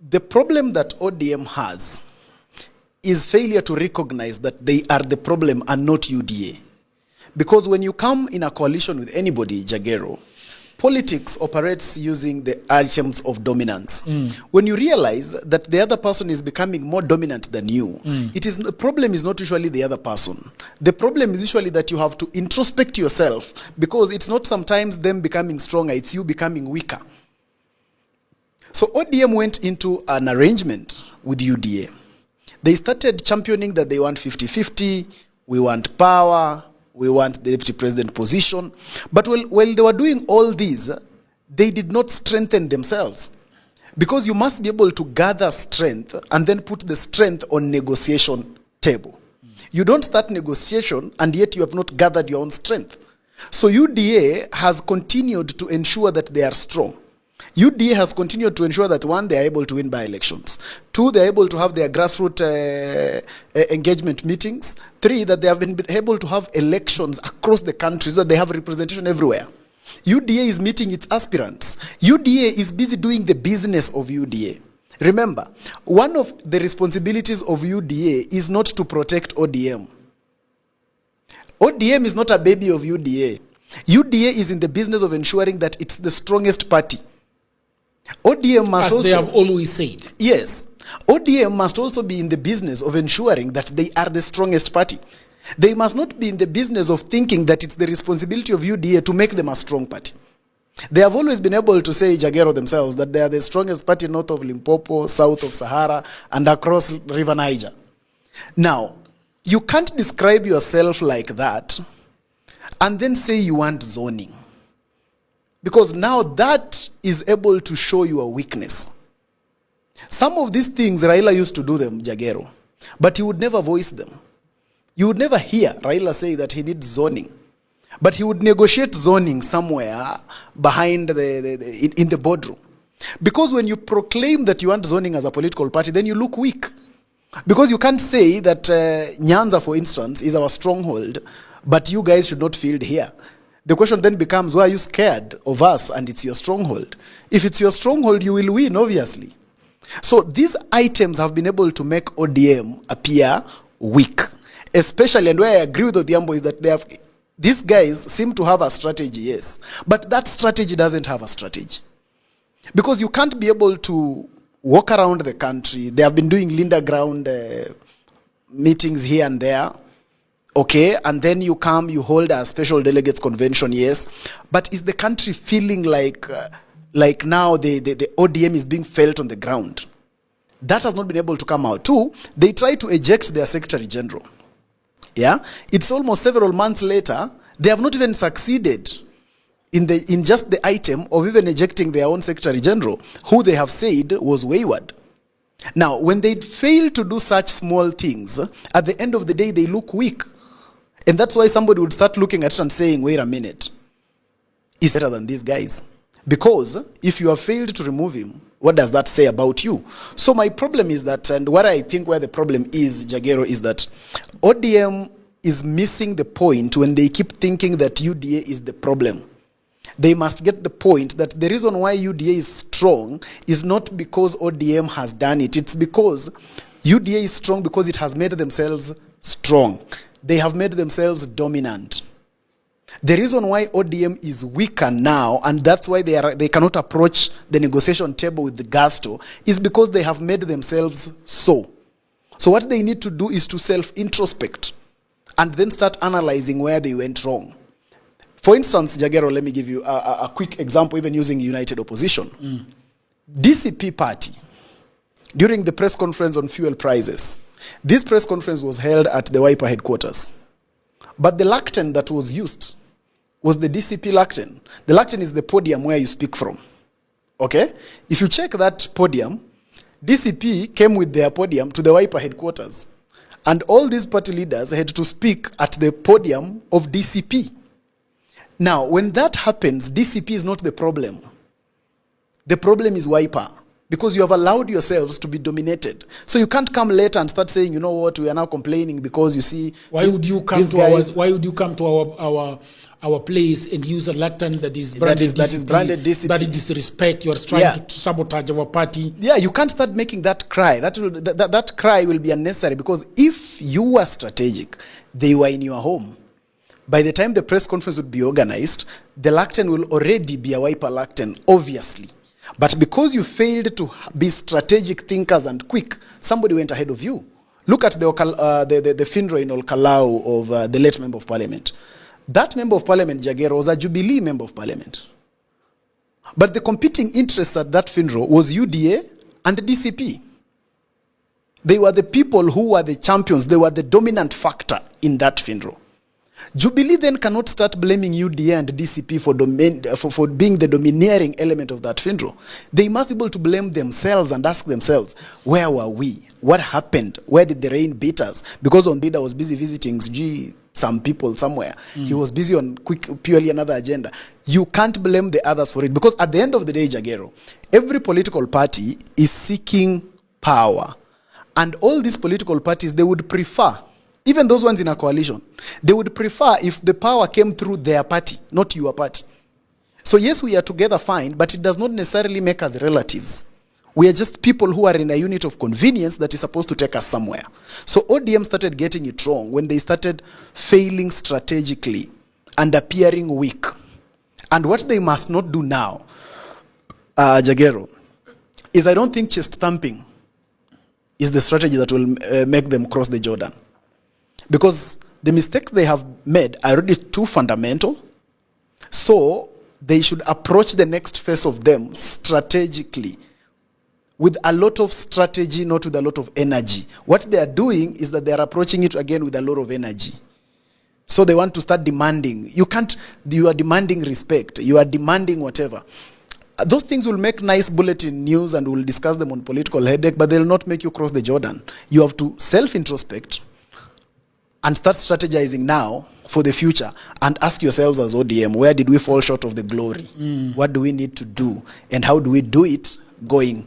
The problem that ODM has is failure to recognize that they are the problem and not UDA. Because when you come in a coalition with anybody, Jagero, politics operates using the items of dominance. When you realize that the other person is becoming more dominant than you, the problem is not usually the other person. The problem is usually that you have to introspect yourself, because it's not sometimes them becoming stronger, it's you becoming weaker. So ODM went into an arrangement with UDA. They started championing that they want 50-50, we want power, we want the deputy president position. But while they were doing all these, they did not strengthen themselves. Because you must be able to gather strength and then put the strength on negotiation table. You don't start negotiation and yet you have not gathered your own strength. So UDA has continued to ensure that they are strong. UDA has continued to ensure that, one, they are able to win by elections. Two, they are able to have their grassroots engagement meetings. Three, that they have been able to have elections across the country, so that they have representation everywhere. UDA is meeting its aspirants. UDA is busy doing the business of UDA. Remember, one of the responsibilities of UDA is not to protect ODM. ODM is not a baby of UDA. UDA is in the business of ensuring that it's the strongest party. ODM must as also, they have always said. Yes. ODM must also be in the business of ensuring that they are the strongest party. They must not be in the business of thinking that it's the responsibility of UDA to make them a strong party. They have always been able to say, Jagero themselves, that they are the strongest party north of Limpopo, south of Sahara, and across River Niger. Now, you can't describe yourself like that and then say you want zoning. Because now that is able to show you a weakness. Some of these things, Raila used to do them, Jagero, but he would never voice them. You would never hear Raila say that he needs zoning. But he would negotiate zoning somewhere behind in the boardroom. Because when you proclaim that you want zoning as a political party, then you look weak. Because you can't say that Nyanza, for instance, is our stronghold, but you guys should not field here. The question then becomes, why are you scared of us and it's your stronghold? If it's your stronghold, you will win, obviously. So these items have been able to make ODM appear weak. Especially, and where I agree with Odhiambo is that these guys seem to have a strategy, yes. But that strategy doesn't have a strategy. Because you can't be able to walk around the country. They have been doing Linda ground meetings here and there. Okay, and then you come, you hold a special delegates convention, yes. But is the country feeling like now the ODM is being felt on the ground? That has not been able to come out. Two, they try to eject their secretary general. Yeah, it's almost several months later. They have not even succeeded in just the item of even ejecting their own secretary general, who they have said was wayward. Now, when they fail to do such small things, at the end of the day, they look weak. And that's why somebody would start looking at it and saying, wait a minute, he's better than these guys. Because if you have failed to remove him, what does that say about you? So my problem is that, and what I think where the problem is, Jagero, is that ODM is missing the point when they keep thinking that UDA is the problem. They must get the point that the reason why UDA is strong is not because ODM has done it. It's because UDA is strong because it has made themselves strong. They have made themselves dominant. The reason why ODM is weaker now, and that's why they cannot approach the negotiation table with the gusto, is because they have made themselves so. So what they need to do is to self-introspect and then start analyzing where they went wrong. For instance, Jagero, let me give you a quick example, even using United Opposition. DCP party, during the press conference on fuel prices, this press conference was held at the Wiper headquarters. But the lectern that was used was the DCP lectern. The lectern is the podium where you speak from. Okay? If you check that podium, DCP came with their podium to the Wiper headquarters. And all these party leaders had to speak at the podium of DCP. Now, when that happens, DCP is not the problem. The problem is Wiper. Because you have allowed yourselves to be dominated. So you can't come later and start saying, you know what, we are now complaining because you see... Why would you come to our our place and use a Latin that is branded DCP. That is disrespect. You are trying to sabotage our party. Yeah, you can't start making that cry. That cry will be unnecessary, because if you were strategic, they were in your home. By the time the press conference would be organized, the Lacten will already be a wiper Lacten, obviously. But because you failed to be strategic thinkers and quick, somebody went ahead of you. Look at the funeral in Olkalau of the late Member of Parliament. That Member of Parliament, Jagero, was a Jubilee Member of Parliament. But the competing interests at that funeral was UDA and DCP. They were the people who were the champions. They were the dominant factor in that funeral. Jubilee then cannot start blaming UDA and DCP for being the domineering element of that funeral. They must be able to blame themselves and ask themselves, where were we? What happened? Where did the rain beat us? Because Ondida was busy visiting some people somewhere. He was busy on purely another agenda. You can't blame the others for it, because at the end of the day, Jagero, every political party is seeking power. And all these political parties, they would prefer, even those ones in a coalition, they would prefer if the power came through their party, not your party. So yes, we are together fine, but it does not necessarily make us relatives. We are just people who are in a unit of convenience that is supposed to take us somewhere. So ODM started getting it wrong when they started failing strategically and appearing weak. And what they must not do now, Jagero, is I don't think chest thumping is the strategy that will make them cross the Jordan. Because the mistakes they have made are already too fundamental. So they should approach the next phase of them strategically, with a lot of strategy, not with a lot of energy. What they are doing is that they are approaching it again with a lot of energy. So they want to start demanding. You are demanding respect. You are demanding whatever. Those things will make nice bulletin news and we'll discuss them on political headache, but they will not make you cross the Jordan. You have to self-introspect and start strategizing now for the future, and ask yourselves as ODM, where did we fall short of the glory? What do we need to do? And how do we do it going